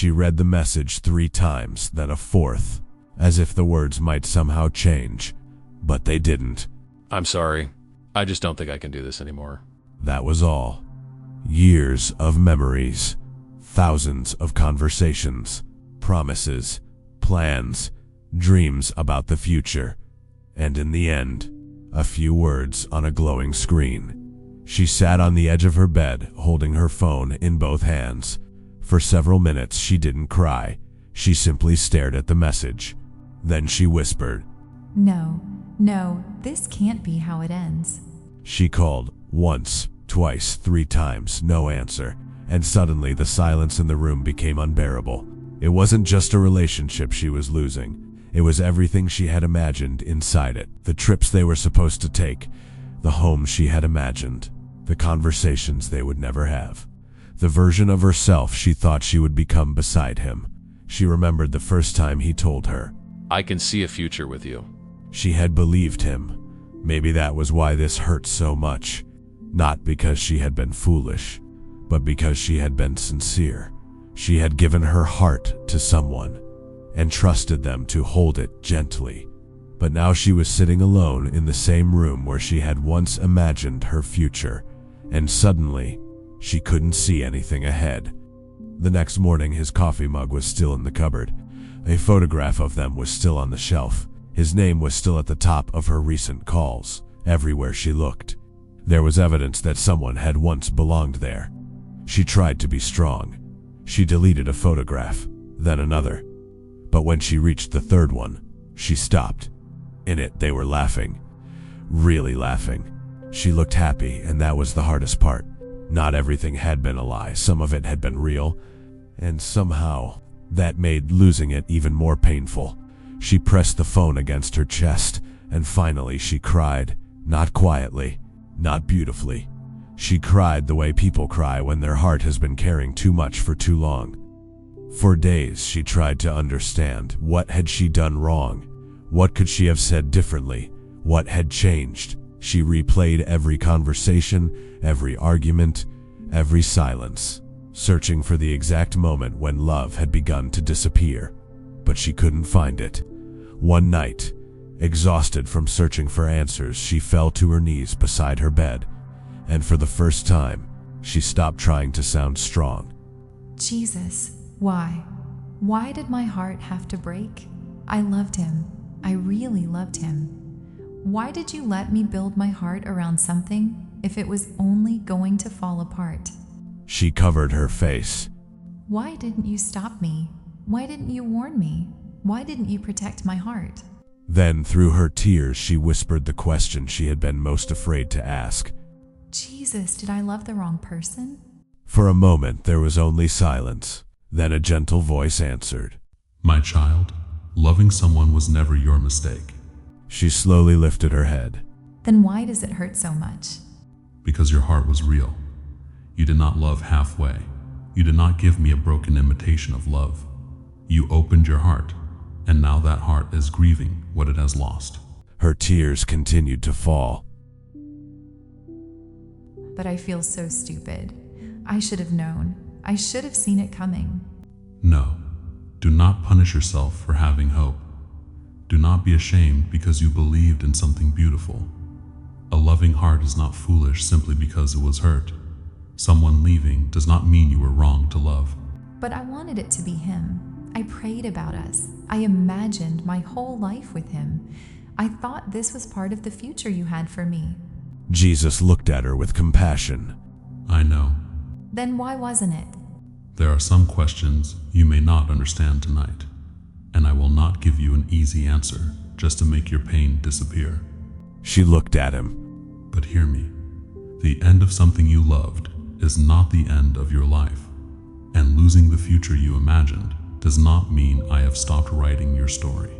She read the message 3 times, then a 4th, as if the words might somehow change, but they didn't. I'm sorry. I just don't think I can do this anymore. That was all. Years of memories, thousands of conversations, promises, plans, dreams about the future, and in the end, a few words on a glowing screen. She sat on the edge of her bed, holding her phone in both hands. For several minutes she didn't cry. She simply stared at the message. Then she whispered, No, this can't be how it ends. She called once, twice, 3 times, no answer, and suddenly the silence in the room became unbearable. It wasn't just a relationship she was losing. It was everything she had imagined inside it. The trips they were supposed to take, the home she had imagined, the conversations they would never have, the version of herself she thought she would become beside him. She remembered the first time he told her, I can see a future with you. She had believed him. Maybe that was why this hurt so much. Not because she had been foolish, but because she had been sincere. She had given her heart to someone and trusted them to hold it gently. But now she was sitting alone in the same room where she had once imagined her future, and suddenly, she couldn't see anything ahead. The next morning, his coffee mug was still in the cupboard. A photograph of them was still on the shelf. His name was still at the top of her recent calls. Everywhere she looked, there was evidence that someone had once belonged there. She tried to be strong. She deleted a photograph, then another. But when she reached the 3rd one, she stopped. In it, they were laughing. Really laughing. She looked happy, and that was the hardest part. Not everything had been a lie. Some of it had been real, and somehow that made losing it even more painful. She pressed the phone against her chest, and finally she cried. Not quietly, not beautifully. She cried the way people cry when their heart has been carrying too much for too long. For days she tried to understand. What had she done wrong? What could she have said differently? What had changed? She replayed every conversation, every argument, every silence, searching for the exact moment when love had begun to disappear. But she couldn't find it. One night, exhausted from searching for answers, she fell to her knees beside her bed, and for the first time, she stopped trying to sound strong. Jesus, why? Why did my heart have to break? I loved him. I really loved him. Why did you let me build my heart around something if it was only going to fall apart? She covered her face. Why didn't you stop me? Why didn't you warn me? Why didn't you protect my heart? Then, through her tears, she whispered the question she had been most afraid to ask. Jesus, did I love the wrong person? For a moment, there was only silence. Then a gentle voice answered. My child, loving someone was never your mistake. She slowly lifted her head. Then why does it hurt so much? Because your heart was real. You did not love halfway. You did not give me a broken imitation of love. You opened your heart, and now that heart is grieving what it has lost. Her tears continued to fall. But I feel so stupid. I should have known. I should have seen it coming. No, do not punish yourself for having hope. Do not be ashamed because you believed in something beautiful. A loving heart is not foolish simply because it was hurt. Someone leaving does not mean you were wrong to love. But I wanted it to be him. I prayed about us. I imagined my whole life with him. I thought this was part of the future you had for me. Jesus looked at her with compassion. I know. Then why wasn't it? There are some questions you may not understand tonight, and I will not give you an easy answer just to make your pain disappear. She looked at him. But hear me. The end of something you loved is not the end of your life, and losing the future you imagined does not mean I have stopped writing your story.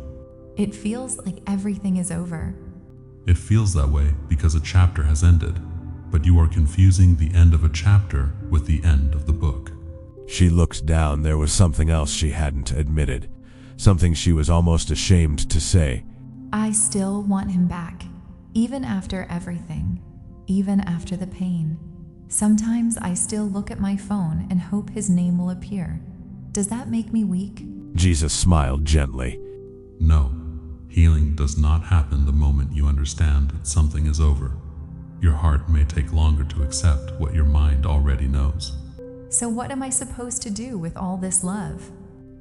It feels like everything is over. It feels that way because a chapter has ended, but you are confusing the end of a chapter with the end of the book. She looked down. There was something else she hadn't admitted, something she was almost ashamed to say. I still want him back, even after everything, even after the pain. Sometimes I still look at my phone and hope his name will appear. Does that make me weak? Jesus smiled gently. No, healing does not happen the moment you understand that something is over. Your heart may take longer to accept what your mind already knows. So what am I supposed to do with all this love?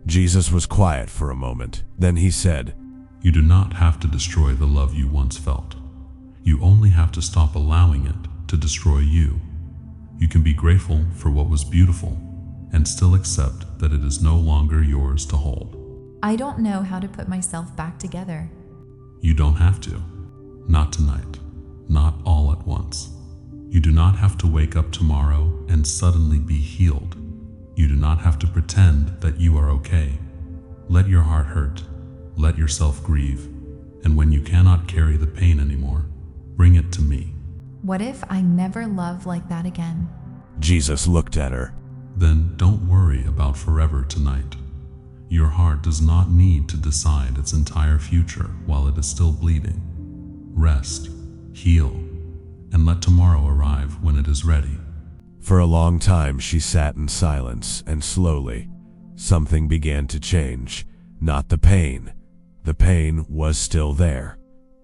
Jesus was quiet for a moment. Then he said, You do not have to destroy the love you once felt. You only have to stop allowing it to destroy you. You can be grateful for what was beautiful and still accept that it is no longer yours to hold. I don't know how to put myself back together. You don't have to. Not tonight. Not all at once. You do not have to wake up tomorrow and suddenly be healed. You do not have to pretend that you are okay. Let your heart hurt. Let yourself grieve. And when you cannot carry the pain anymore, bring it to me. What if I never love like that again? Jesus looked at her. Then don't worry about forever tonight. Your heart does not need to decide its entire future while it is still bleeding. Rest, heal, and let tomorrow arrive when it is ready. For a long time she sat in silence, and slowly, something began to change. Not the pain. The pain was still there,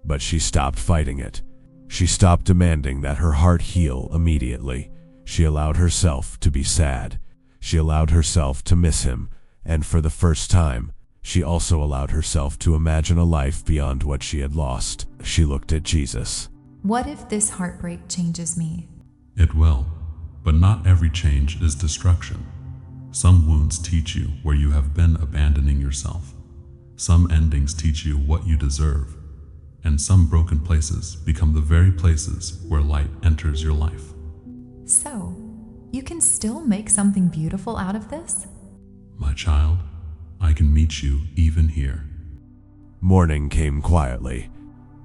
but she stopped fighting it. She stopped demanding that her heart heal immediately. She allowed herself to be sad. She allowed herself to miss him, and for the first time, she also allowed herself to imagine a life beyond what she had lost. She looked at Jesus. What if this heartbreak changes me? It will, but not every change is destruction. Some wounds teach you where you have been abandoning yourself. Some endings teach you what you deserve, and some broken places become the very places where light enters your life. So, you can still make something beautiful out of this? My child, I can meet you even here. Morning came quietly.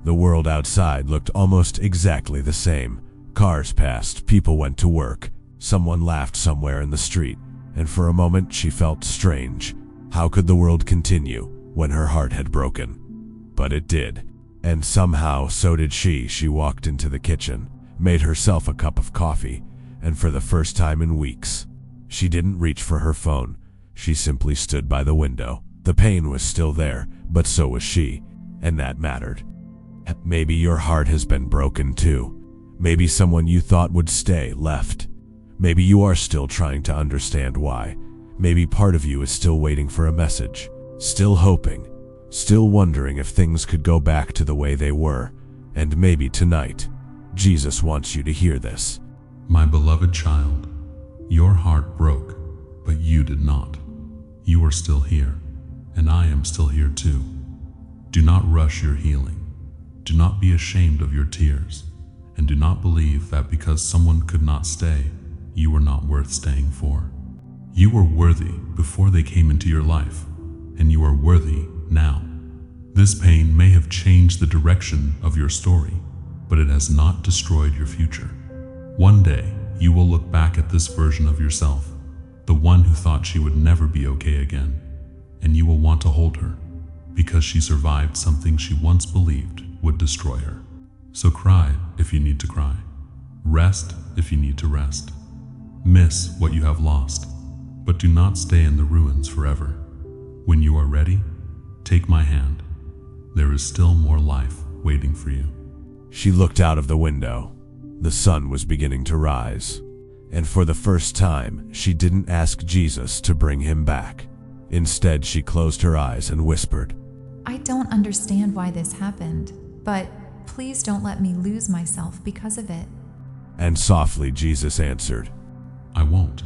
The world outside looked almost exactly the same. Cars passed, people went to work, someone laughed somewhere in the street, and for a moment she felt strange. How could the world continue when her heart had broken? But it did, and somehow so did she. She walked into the kitchen, made herself a cup of coffee, and for the first time in weeks, she didn't reach for her phone. She simply stood by the window. The pain was still there, but so was she, and that mattered. Maybe your heart has been broken too. Maybe someone you thought would stay left. Maybe you are still trying to understand why. Maybe part of you is still waiting for a message, still hoping, still wondering if things could go back to the way they were. And maybe tonight, Jesus wants you to hear this. My beloved child, your heart broke, but you did not. You are still here, and I am still here too. Do not rush your healing. Do not be ashamed of your tears, and do not believe that because someone could not stay, you were not worth staying for. You were worthy before they came into your life, and you are worthy now. This pain may have changed the direction of your story, but it has not destroyed your future. One day, you will look back at this version of yourself, the one who thought she would never be okay again, and you will want to hold her, because she survived something she once believed would destroy her. So cry if you need to cry. Rest if you need to rest. Miss what you have lost, but do not stay in the ruins forever. When you are ready, take my hand. There is still more life waiting for you. She looked out of the window. The sun was beginning to rise, and for the first time, she didn't ask Jesus to bring him back. Instead, she closed her eyes and whispered, I don't understand why this happened, but please don't let me lose myself because of it. And softly Jesus answered, I won't.